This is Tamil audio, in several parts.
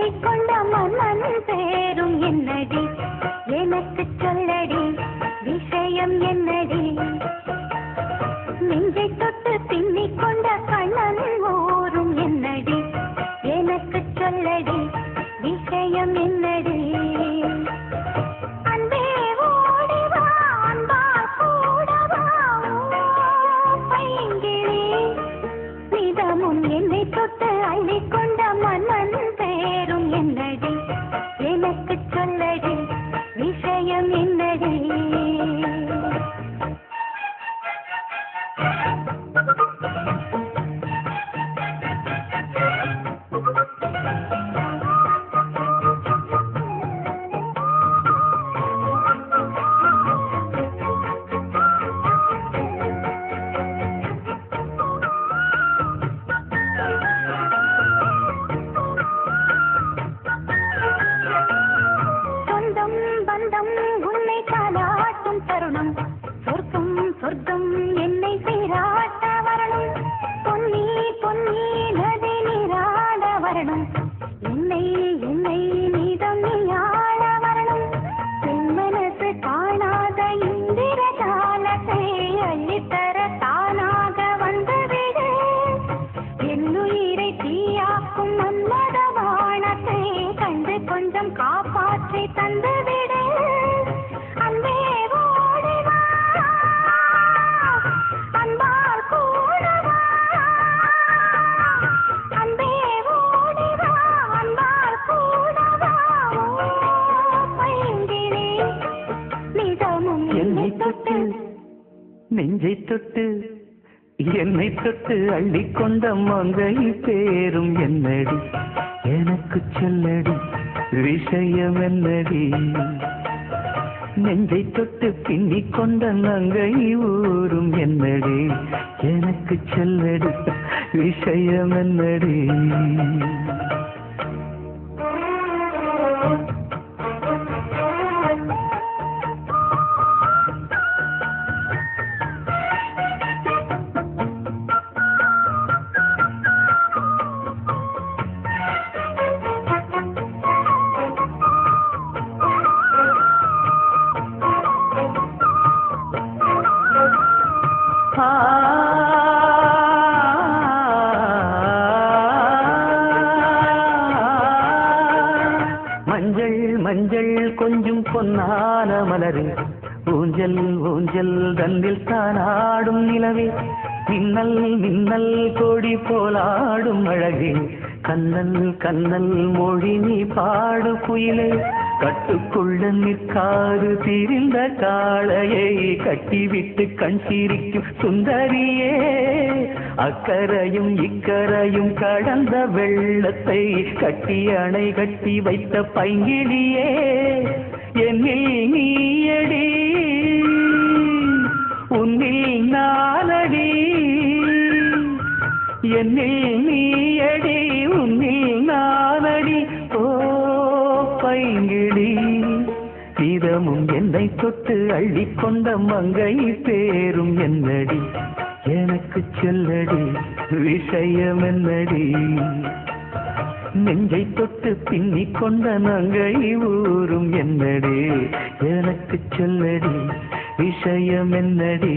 அள்ளிக்கொண்ட மன்னன் பேரும் என்னடி எனக்கு சொல்லடி விஷயம் என்னடி நெஞ்சை தொட்டு பின்னிக் கொண்ட கண்ணன் ஊரும் என்னடி எனக்கு சொல்லடி விஷயம் என்னடி அன்பே ஓடிவா அன்பால் கூடவா பைங்கிளி நிதமும் என்னை தொட்டு அள்ளிக்கொண்ட மன்னன் பேரும் என்னடி எனக்கு சொல்லடி விஷயம் என்னடி பந்தம் உன்னை தாளாட்டும் தருணம் சொர்க்கம் சொர்க்கம் என்னை சீராட்ட வரணும் பொன்னி பொன்னி நதி நீராட வரணும் என்னை என்னை நீதம் நீயாட வரணும் என் மனசு காணாத இந்திர காலத்தை அள்ளித்தர தானாக வந்துவிடு என் உயிரை தீயாக்கும் மன்மத வானத்தை கண்டு கொஞ்சம் காப்பாற்றி தந்துவிடு அன்பே ஓடிவா அன்பால் கூடவா அன்பே ஓடிவா அன்பால் கூடவா பைங்கிளி நிதமும் என்னை தொட்டு நெஞ்சை தொட்டு என்னை தொட்டு அள்ளிக்கொண்ட மங்கை பேரும் என்னடி எனக்கு சொல்லடி விஷயம் என்னடி நெஞ்சை தொட்டு பின்னிக் கொண்ட நங்கை ஊரும் என்னடி எனக்கு சொல்லடி விஷயம் என்னடி மஞ்சள் மஞ்சள் கொஞ்சம் பொன்னான மலரே ஊஞ்சல் ஊஞ்சல் தன்னில் தானாடும் நிலவே மின்னல் மின்னல் கொடி போலாடும் அழகே கண்ணல் கண்ணல் மொழி நீ பாடு குயிலே கட்டுக்குள்ள நிற்காது திரிந்த காளையை கட்டிவிட்டு கண் சிரிக்கும் சுந்தரியே அக்கரையும் இக்கரையும் கடந்த வெள்ளத்தை கட்டி அணை கட்டி வைத்த பைங்கிளியே என்னில் நீயடி உன்னில் நானடி என்னில் நீயடி உன்னில் நானடி ஓ பைங்கிளி இதமும் என்னை தொட்டு அள்ளிக்கொண்ட மங்கை பேரும் என்னடி எனக்கு சொல்லடி விஷயம் என்னடி நெஞ்சை தொட்டு பின்னிக் கொண்ட நங்கை ஊரும் என்னடி எனக்கு சொல்லடி விஷயம் என்னடி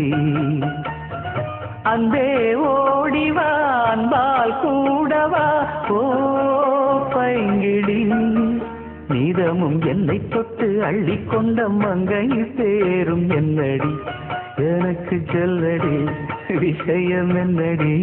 அன்பே ஓடிவா அன்பால் கூடவா ஓ பைங்கிளி நீதமும் என்னை தொட்டு அள்ளிக்கொண்ட மங்கை பேரும் என்னடி எனக்கு சொல்லடி விஷயம் என்னடி